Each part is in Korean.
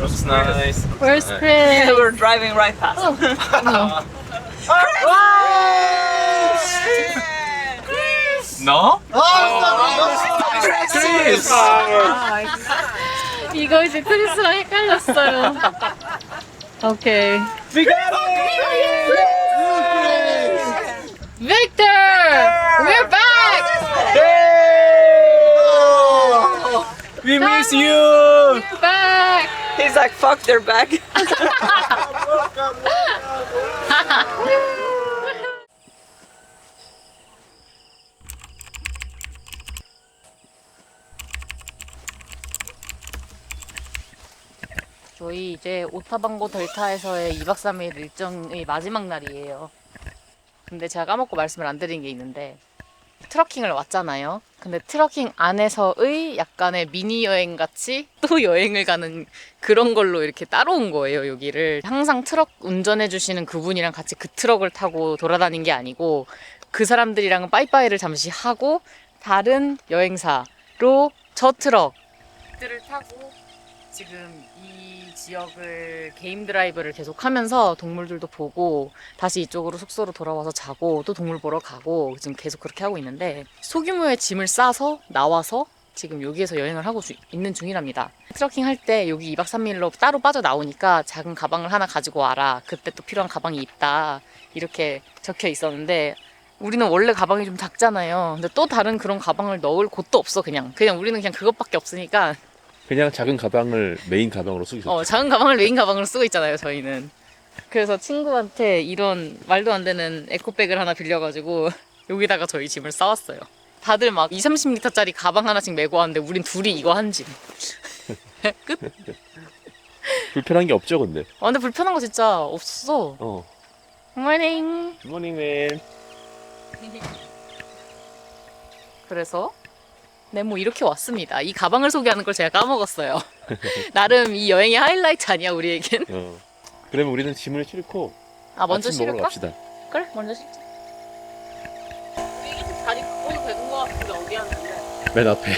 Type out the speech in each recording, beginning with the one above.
Looks nice. Where's Nice. Chris? We're driving right past. No? Chris! 이거 이제 크리스랑 헷갈렸어요. 오케이. We got it! Victor! We're back! We miss you! We're back! He's like, fuck, they're back. 저희 이제 오타방고 델타에서의 2박 3일 일정의 마지막 날이에요. 근데 제가 까먹고 말씀을 안 드린 게 있는데 트러킹을 왔잖아요. 근데 트러킹 안에서의 약간의 미니 여행 같이 또 여행을 가는 그런 걸로 이렇게 따로 온 거예요, 여기를. 항상 트럭 운전해 주시는 그분이랑 같이 그 트럭을 타고 돌아다닌 게 아니고 그 사람들이랑은 빠이빠이를 잠시 하고 다른 여행사로 저 트럭들을 타고 지금 이 지역을 게임 드라이브를 계속 하면서 동물들도 보고 다시 이쪽으로 숙소로 돌아와서 자고 또 동물 보러 가고 지금 계속 그렇게 하고 있는데 소규모의 짐을 싸서 나와서 지금 여기에서 여행을 하고 있는 중이랍니다. 트러킹 할 때 여기 2박 3일로 따로 빠져나오니까 작은 가방을 하나 가지고 와라. 그때 또 필요한 가방이 있다. 이렇게 적혀 있었는데 우리는 원래 가방이 좀 작잖아요. 근데 또 다른 그런 가방을 넣을 곳도 없어. 그냥 우리는 그냥 그것밖에 없으니까 그냥 작은 가방을 메인 가방으로 쓰기 좋죠. 작은 가방을 메인 가방으로 쓰고 있잖아요, 저희는. 그래서 친구한테 이런 말도 안 되는 에코백을 하나 빌려가지고 여기다가 저희 짐을 싸왔어요. 다들 막 20, 30리터짜리 가방 하나씩 메고 왔는데 우린 둘이 이거 한 짐. 끝? 불편한 게 없죠, 근데. 근데 불편한 거 진짜 없어. 굿모닝. 굿모닝 맨. 그래서 네, 뭐 이렇게 왔습니다. 이 가방을 소개하는 걸 제가 까먹었어요. 나름 이 여행의 하이라이트 아니야, 우리에겐? 그러면 우리는 짐을 싣고 먼저 아침 먹으러 실을까? 갑시다. 그래, 먼저 실자. 우리 이렇게 다리 바꿔도 되는 거 같은데 어디 앉을래? 맨 앞에.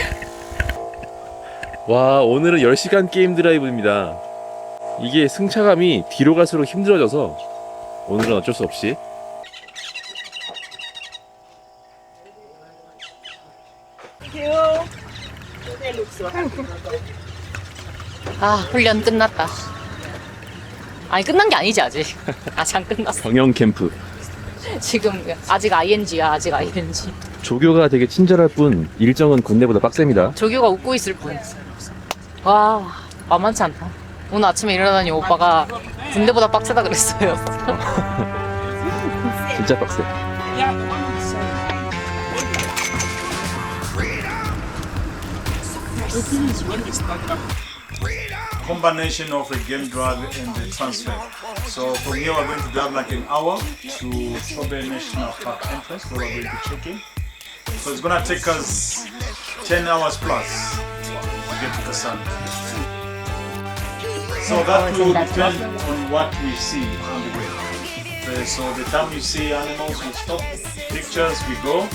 와, 오늘은 10시간 게임 드라이브입니다. 이게 승차감이 뒤로 갈수록 힘들어져서 오늘은 어쩔 수 없이 훈련 끝났다. 아니, 끝난 게 아니지, 아직. 아직 안 끝났어. 경영 캠프. 지금 아직 ING야, 아직 ING. 조교가 되게 친절할 뿐 일정은 군대보다 빡셉니다. 조교가 웃고 있을 뿐. 와, 만만치 않다. 오늘 아침에 일어나니 오빠가 군대보다 빡세다 그랬어요. 진짜 빡세. Combination of a game drive and the transfer. So from here we're going to drive like an hour to Chobe National Park entrance where we're going to check in. So it's gonna take us 10 hours plus to get to the sun. So that will depend on what we see on the way. So the time we see animals, we stop, pictures, we go.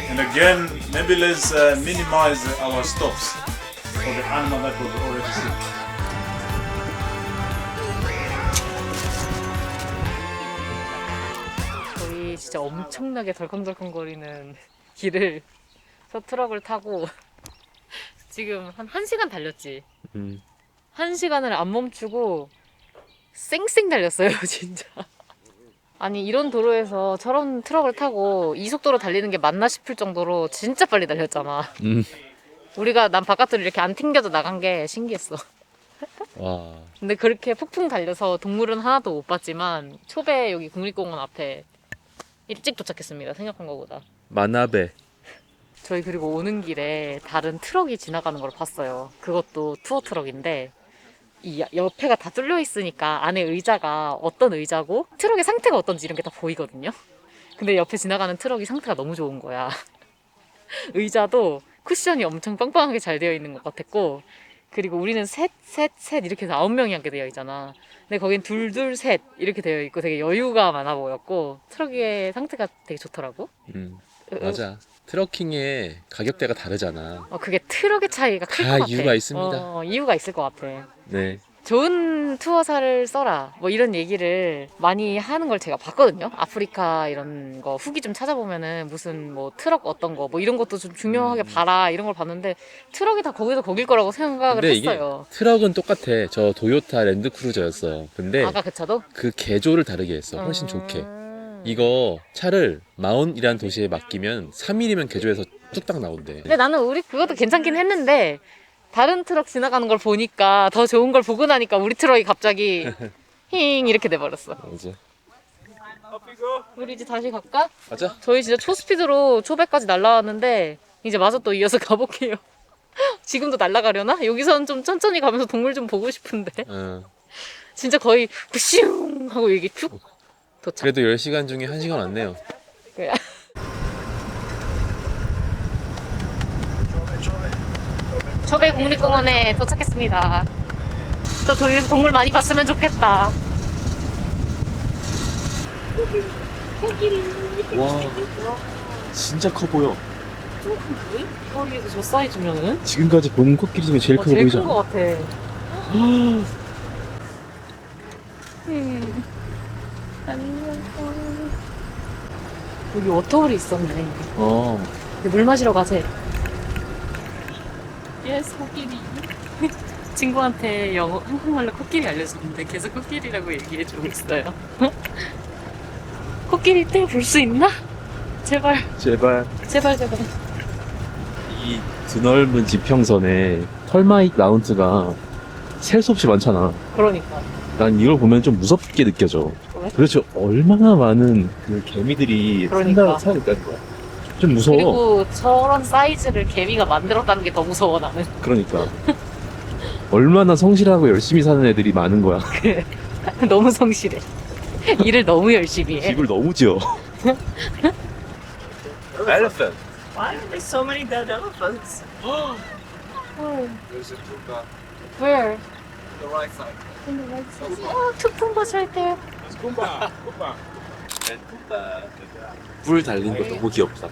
And again, maybe let's minimize our stops for the animal that we've already seen. 저희 진짜 엄청나게 덜컹덜컹거리는 길을 저 트럭을 타고 지금 한 1시간 달렸지. 1시간을 안 멈추고 쌩쌩 달렸어요, 진짜. 아니, 이런 도로에서 저런 트럭을 타고 이 속도로 달리는 게 맞나 싶을 정도로 진짜 빨리 달렸잖아. 난 바깥으로 이렇게 안 튕겨져 나간 게 신기했어. 와. 근데 그렇게 폭풍 달려서 동물은 하나도 못 봤지만 초배 여기 국립공원 앞에 일찍 도착했습니다. 생각한 것보다. 마나베. 저희 그리고 오는 길에 다른 트럭이 지나가는 걸 봤어요. 그것도 투어 트럭인데 이 옆에가 다 뚫려 있으니까 안에 의자가 어떤 의자고 트럭의 상태가 어떤지 이런 게 다 보이거든요. 근데 옆에 지나가는 트럭이 상태가 너무 좋은 거야. 의자도 쿠션이 엄청 빵빵하게 잘 되어 있는 것 같았고, 그리고 우리는 셋 이렇게 해서 9명이 앉게 되어 있잖아. 근데 거긴 둘 셋 이렇게 되어 있고 되게 여유가 많아 보였고 트럭의 상태가 되게 좋더라고. 맞아. 트러킹의 가격대가 다르잖아. 그게 트럭의 차이가 클 것 다 같아. 이유가 있습니다. 이유가 있을 것 같아. 네. 좋은 투어사를 써라 뭐 이런 얘기를 많이 하는 걸 제가 봤거든요. 아프리카 이런 거 후기 좀 찾아보면은 무슨 뭐 트럭 어떤 거 뭐 이런 것도 좀 중요하게 봐라 이런 걸 봤는데 트럭이 다 거기서 거길 거라고 생각을 근데 이게 했어요. 트럭은 똑같아. 저 도요타 랜드크루저였어. 근데 아까 그 차도? 그 개조를 다르게 했어. 훨씬 좋게. 이거 차를 마운이라는 도시에 맡기면 3일이면 개조해서 뚝딱 나온대. 근데 나는 우리 그것도 괜찮긴 했는데 다른 트럭 지나가는 걸 보니까 더 좋은 걸 보고 나니까 우리 트럭이 갑자기 힝 이렇게 돼버렸어. 이제 우리 이제 다시 갈까? 가자. 저희 진짜 초스피드로 초배까지 날라왔는데 이제 마저 또 이어서 가볼게요. 지금도 날아가려나? 여기서는 좀 천천히 가면서 동물 좀 보고 싶은데 진짜 거의 푸슝 하고 여기 쭉 도착. 그래도 10시간 중에 1시간 왔네요. 그래. 초배 국립공원에 도착했습니다. 또 저기서 동물 많이 봤으면 좋겠다. 와, 진짜 커 보여. 거기에서 저 사이즈면은? 지금까지 본 코끼리 중에 제일 크게 제일 보이잖아. 큰 거 같아. 안녕. 여기 워터홀이 있었네. 근데 물 마시러 가세. 예스, 코끼리. 친구한테 영어, 한국말로 코끼리 알려줬는데 계속 코끼리라고 얘기해주고 있어요. 코끼리 때 볼 수 있나? 제발, 제발. 제발, 제발. 이 드넓은 지평선에 털마잇 라운트가 셀 수 없이 많잖아. 그러니까. 난 이걸 보면 좀 무섭게 느껴져. 왜? 그렇죠. 얼마나 많은 그 개미들이 그러니까. 살아있다는 거야. 좀 무서워. 그리고 저런 사이즈를 개미가 만들었다는 게 더 무서워, 나는. 그러니까. 얼마나 성실하고 열심히 사는 애들이 많은 거야. 너무 성실해. 일을 너무 열심히 해. 집을 너무 지어. Elephant. Why are there so many dead elephants? There's a tuba. Where? The right side. Oh, two pumbas right there. It's Kumba. Kumba. 뿔 달린 거 너무 귀엽다.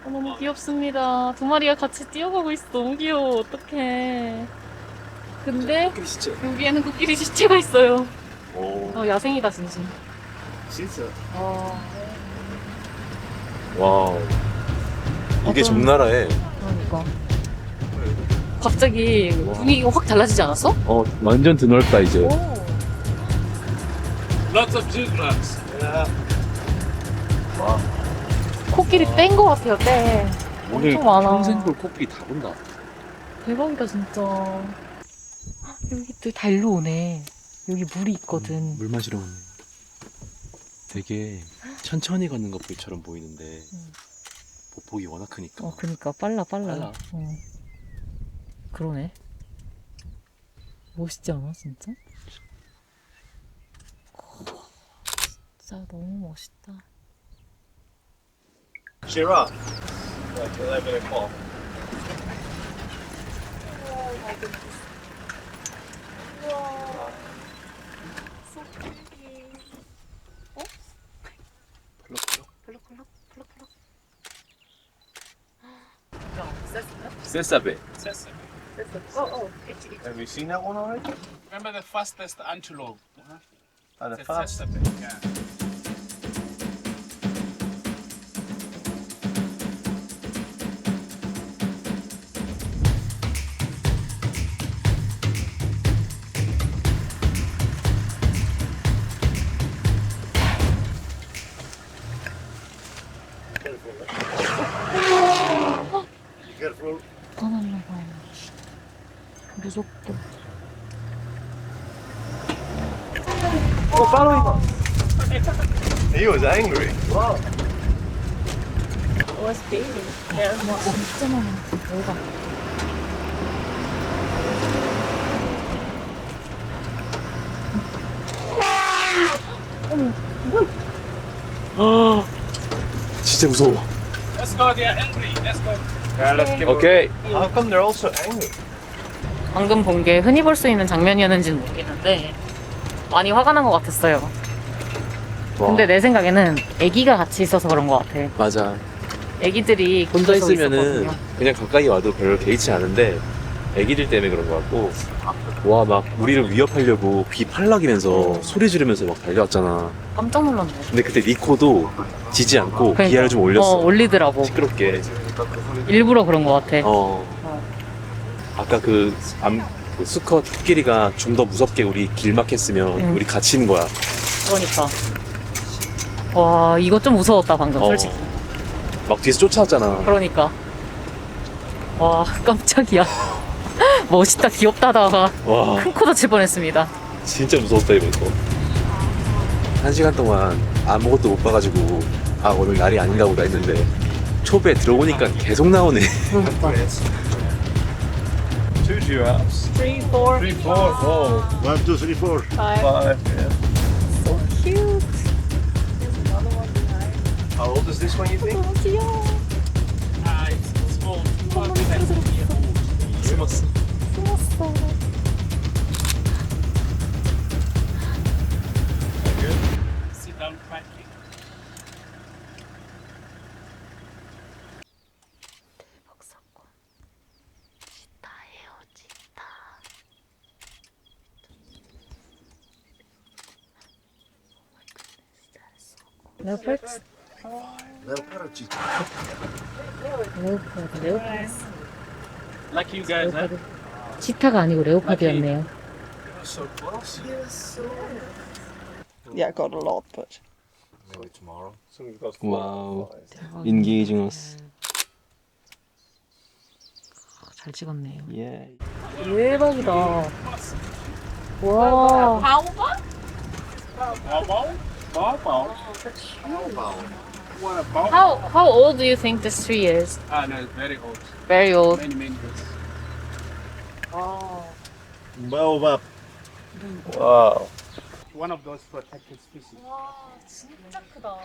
너무 귀엽습니다. 두 마리가 같이 뛰어가고 있어. 너무 귀여워. 어떡해. 근데 여기에는 코끼리 시체가 있어요. 야생이다, 진짜. 진짜. 와우. 이게 적나라해. 그러니까. 갑자기 분위기가 확 달라지지 않았어? 완전 드넓다 이제. Lots of zebras. 코끼리 뗀 거 같아요, 때. 엄청 많아. 평생 볼 코끼리 다 본다. 대박이다, 진짜. 여기 또 달로 오네. 여기 물이 있거든. 물 마시러 오네. 되게 천천히 걷는 것처럼 보이는데 보폭이 워낙 크니까. 그니까 빨라. 빨라. 그러네. 멋있지 않아, 진짜? 진짜 너무 멋있다. Giraffe. Like 11 o'clock. 세사베. Have you seen that one already? Remember the fastest antelope? The The fast. fastest, yeah. 화났나봐요. 무섭다. He was angry. 진짜 많아. 뭐가? 진짜 무서워. Let's go, they are angry. Let's go. Yeah, let's give 오케이. How come they're also angry? 방금 본 게 흔히 볼 수 있는 장면이었는지는 모르겠는데 많이 화가 난 것 같았어요. 근데 내 생각에는 아기가 같이 있어서 그런 것 같아. 맞아. 아기들이 혼자 곤두서 있으면은 있었거든요. 그냥 가까이 와도 별로 개의치 않은데 애기들 때문에 그런 것 같고 와 막 우리를 위협하려고 귀 팔락이면서 소리 지르면서 막 달려왔잖아. 깜짝 놀랐네. 근데 그때 니코도 지지 않고 그러니까. 기아를 좀 올렸어. 올리더라고. 시끄럽게. 일부러 그런 것 같아. 아까 그 수컷 코끼리가 좀 더 무섭게 우리 길막했으면 우리 갇히는 거야. 그러니까. 와, 이거 좀 무서웠다, 방금, 솔직히. 막 뒤에서 쫓아왔잖아. 그러니까. 와, 깜짝이야. 멋있다, 귀엽다 하다가 와 큰 코 다칠 뻔했습니다. 진짜 무서웠다 이번 거. 1시간 동안 아무것도 못 봐가지고 아 오늘 날이 아닌가 보다 했는데 초배 들어오니까 계속 나오네. Two giraffes. 3, 4, 3, 4. Whoa. 1, 2, 3, 4. 5. 5. Yeah. So cute. How old is this one, you think? 너무 귀여워. It's small. 숨었어. 숨었어. Sit down quietly. 대박 사건. 치타예요, 치타. 레오파드? 레오파드. Like you guys, huh? 치타가 아니고 레오파드였네요. So close. Yeah, got a lot, but Maybe tomorrow. So we've got 와우. Engaging us. 잘 찍었네요. Yeah. 대박이다. 와. How old do you think this tree is? Ah, no, it's very old. Very old. Many years. Baobab. Wow. One of those protected species. 와, 진짜 크다.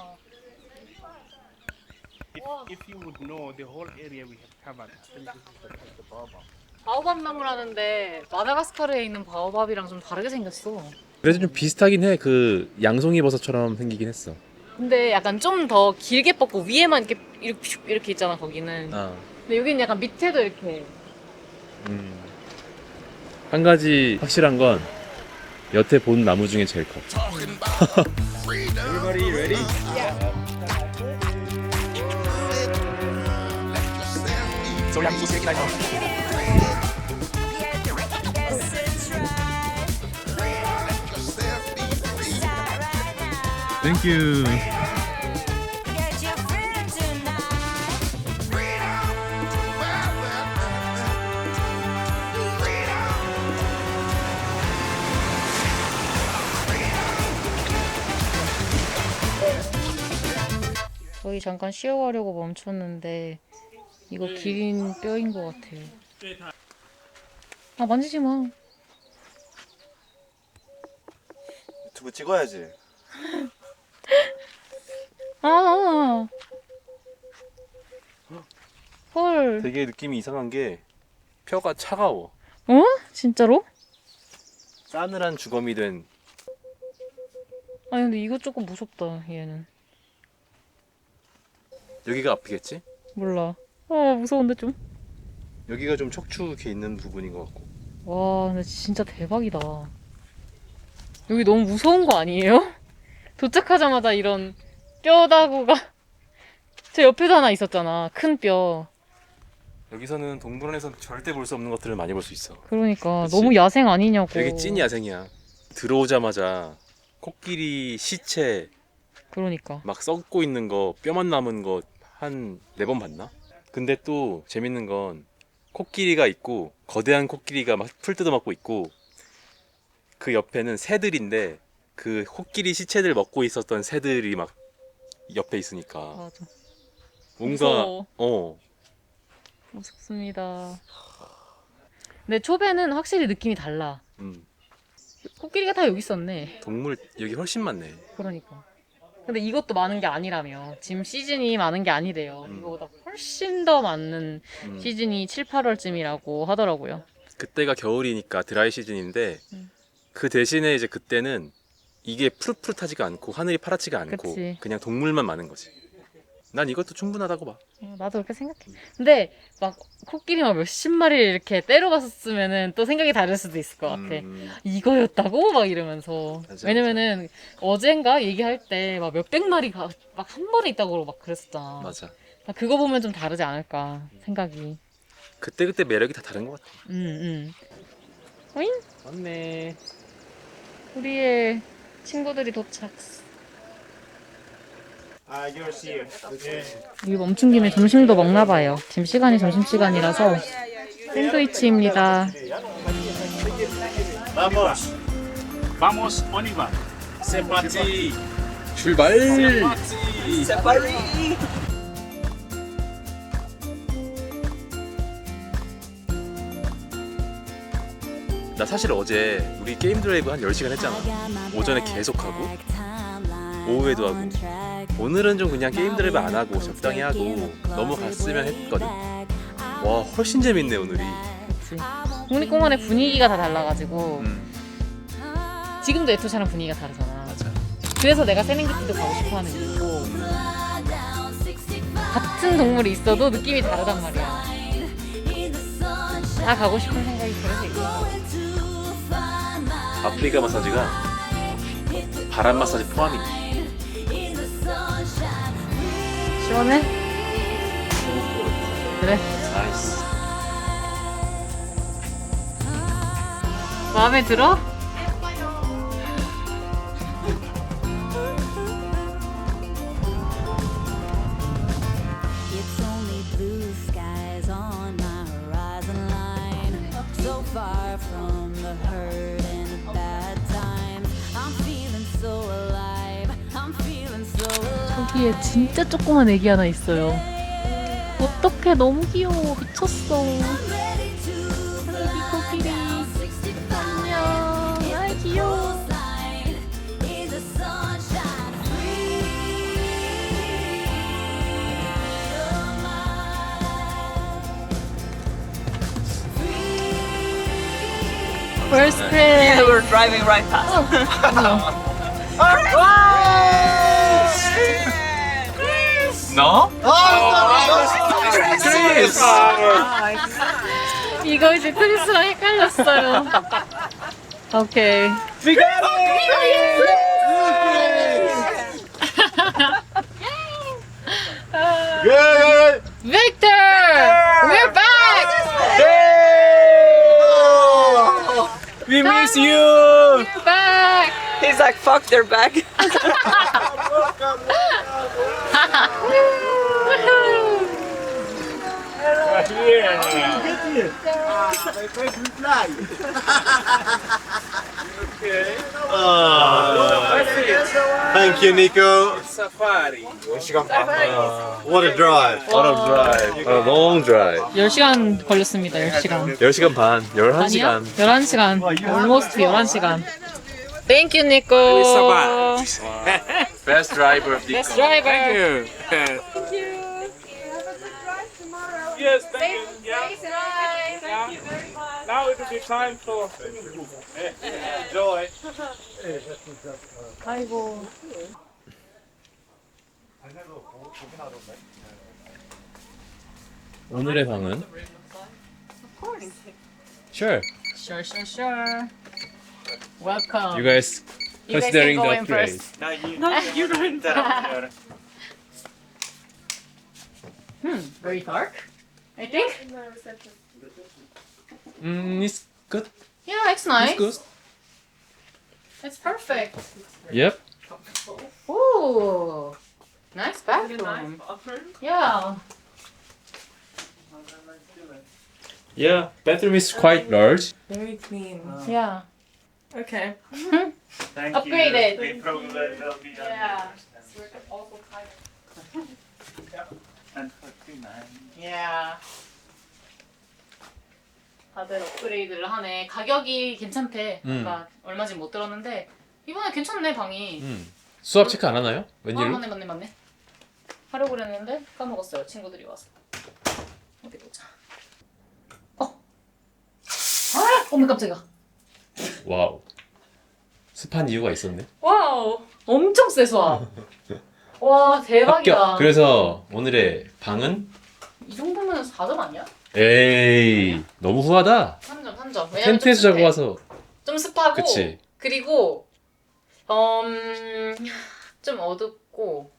If you would know the whole area we have covered, I think this is the baobab. 바오밥 나무라는데 마다가스카르에 있는 바오밥이랑 좀 다르게 생겼어. 그래도 좀 비슷하긴 해. 그 양송이 버섯처럼 생기긴 했어. 근데 약간 좀 더 길게 뻗고 위에만 이렇게 있잖아 거기는. 아. 근데 여기는 약간 밑에도 이렇게. 한 가지 확실한 건 여태 본 나무 중에 제일 커. Everybody ready? Thank you. 저희 잠깐 쉬어가려고 멈췄는데 이거 기린 뼈인 것 같아요. 아 만지지 마. 유튜브 찍어야지. 아. 헐. 되게 느낌이 이상한 게 뼈가 차가워. 어? 진짜로? 싸늘한 주검이 된. 아니 근데 이거 조금 무섭다 얘는. 여기가 아프겠지? 몰라. 무서운데 좀. 여기가 좀 척추 이렇게 있는 부분인 것 같고. 와 근데 진짜 대박이다. 여기 너무 무서운 거 아니에요? 도착하자마자 이런 뼈다구가 저 옆에도 하나 있었잖아. 큰 뼈. 여기서는 동물원에서는 절대 볼 수 없는 것들을 많이 볼 수 있어. 그러니까 그치? 너무 야생 아니냐고. 여기 찐 야생이야. 들어오자마자 코끼리 시체 그러니까. 막 썩고 있는 거, 뼈만 남은 거 한 4번 봤나? 근데 또 재밌는 건 코끼리가 있고 거대한 코끼리가 막 풀 뜯어먹고 있고 그 옆에는 새들인데 그 코끼리 시체들 먹고 있었던 새들이 막 옆에 있으니까 맞아. 뭔가 무서워. 무섭습니다. 근데 초배는 확실히 느낌이 달라. 코끼리가 다 여기 있었네. 동물 여기 훨씬 많네. 그러니까. 근데 이것도 많은 게 아니라며. 지금 시즌이 많은 게 아니래요. 이거보다 훨씬 더 많은 시즌이 7, 8월쯤이라고 하더라고요. 그때가 겨울이니까 드라이 시즌인데 그 대신에 이제 그때는 이게 푸릇푸릇하지가 않고 하늘이 파랗지가 않고 그치. 그냥 동물만 많은 거지. 난 이것도 충분하다고 봐. 나도 그렇게 생각해. 근데 막 코끼리 막 몇십 마리를 이렇게 때려봤으면은 또 생각이 다를 수도 있을 것 같아. 이거였다고? 막 이러면서. 맞아, 왜냐면은 어젠가 얘기할 때 막 몇백 마리가 막 한 번에 있다고 막 그랬었잖아. 맞아. 나 그거 보면 좀 다르지 않을까 생각이. 그때 매력이 다 다른 것 같아. 오잉? 맞네. 우리의 친구들이 도착. You're here. 여기 멈춘 김에 점심도 먹나 봐요. 지금 시간이 점심시간이라서 샌드위치입니다. Vamos. Vamos, on y va. C'est parti. 출발! 나 사실 어제 우리 게임 드라이브 한 10시간 했잖아. 오전에 계속 하고 오후에도 하고 오늘은 좀 그냥 게임 드라이브 안 하고 적당히 하고 넘어갔으면 했거든. 와 훨씬 재밌네 오늘이. 그치. 국립공원의 분위기가 다 달라가지고 지금도 에토샤랑 분위기가 다르잖아. 맞아. 그래서 내가 세렝게티도 가고 싶어하는 이유고 같은 동물이 있어도 느낌이 다르단 말이야. 다 가고 싶은 생각이 그래서 있는 거야. 아프리카 마사지가 바람 마사지 포함이네. 시원해? 그래. 나이스. 마음에 들어? It's only blue skies on my horizon line. So far from the hurt and bad times. I'm feeling so alive. I'm feeling so alive. 저기에 진짜 조그만 애기 하나 있어요. 어떡해, 너무 귀여워. 미쳤어. Ready to fly 코끼리. down 65. 안녕. 아이, 귀여워. Sign is the sunshine free. First Yeah, grade. we're driving right past. No? 크리스! 이거 이제 크리스랑 헷갈렸어요. 오케이. Good! Victor! We're back! We miss you! We're back! He's like, fuck, they're back. Thank you, Nico. Safari. What a drive. What a drive. A long drive. 10시간 걸렸습니다, 10시간. 10시간 반, 11시간. 아니야? 11시간. Almost 11시간. Thank you, Nico. Best driver of the Best driver. Yes, thank you. Yeah. Now it will be time for enjoy. 아이고. 오늘의 방은? Sure. Sure. Welcome. You guys You guys considering can go the in upgrade. first. You don't interrupt. Very dark, I think. It's good. Yeah, it's nice. It's good. It's perfect. Yep. Ooh, nice bathroom. Yeah. Yeah, bathroom is quite large. Very clean. Yeah. Okay. Thank Upgraded. you. We probably will be done. Yeah. And 49. Yeah. 다들 업그레이드를 하네. 가격이 괜찮대. 아까 얼마인지 못 들었는데 이번에 괜찮네 방이. 수압 체크 안 하나요? 아 웬일로? 맞네. 하려고 그랬는데 까먹었어요. 친구들이 와서. 어디 보자. 어머 깜짝이야. 와우. 습한 이유가 있었네. 와우. 엄청 세 수압. 와 대박이다. 합격. 그래서 오늘의 방은 이 정도면 4점 아니야? 에이 너무 후하다. 3점 3점. 왜냐면 텐트에서 좀 자고 습해. 와서 좀 습하고 그치. 그리고 좀 어둡고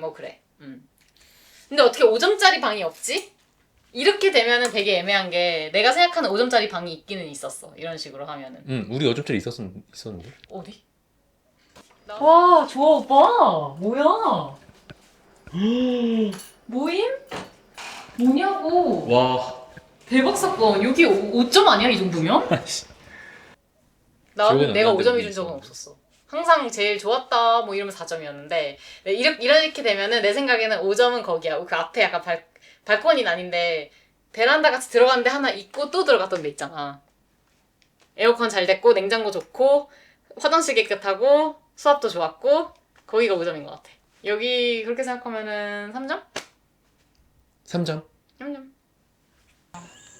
뭐 그래. 근데 어떻게 5점짜리 방이 없지? 이렇게 되면은 되게 애매한 게 내가 생각하는 5점짜리 방이 있기는 있었어. 이런 식으로 하면은. 우리 5점짜리 있었는데. 어디? 와 좋아 오빠. 뭐야? 모임? 뭐냐고. 와. 대박 사건. 여기 5점 아니야 이 정도면? 나는 기억은 내가 안 5점 나는데 준 적은 없었어. 항상 제일 좋았다 뭐 이러면 4점이었는데 이렇게 되면은 내 생각에는 5점은 거기야. 그 앞에 약간 발코니는 아닌데 베란다 같이 들어간 데 하나 있고 또 들어갔던 데 있잖아. 에어컨 잘 됐고 냉장고 좋고 화장실 깨끗하고 수압도 좋았고 거기가 5점인 것 같아. 여기 그렇게 생각하면은 3점? 3점. 3점.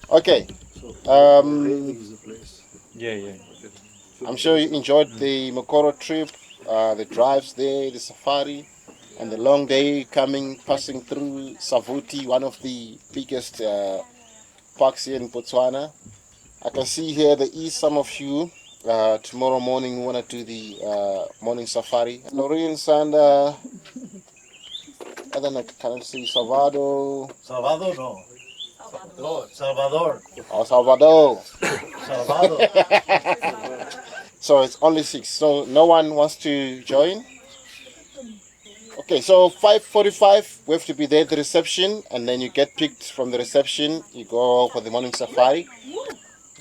Okay. 예. I'm sure you enjoyed the Mokoro trip, the drives there, the safari, and the long day passing through Savuti, one of the biggest parks here in Botswana. I can see here there is some of you. Tomorrow morning we want to do the morning safari. Noreen, Sanda, I don't know, can I see Salvador? Salvador, no. No, Salvador. Oh, Salvador. Salvador. So it's only 6. So no one wants to join? Okay, so 5:45 we have to be there at the reception, and then you get picked from the reception. You go for the morning safari.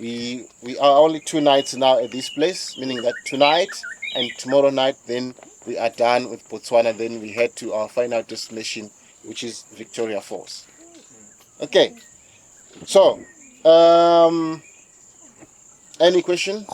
We are only 2 nights now at this place, meaning that tonight and tomorrow night then we are done with Botswana. Then we head to our final destination, which is Victoria Falls. Okay, so any question?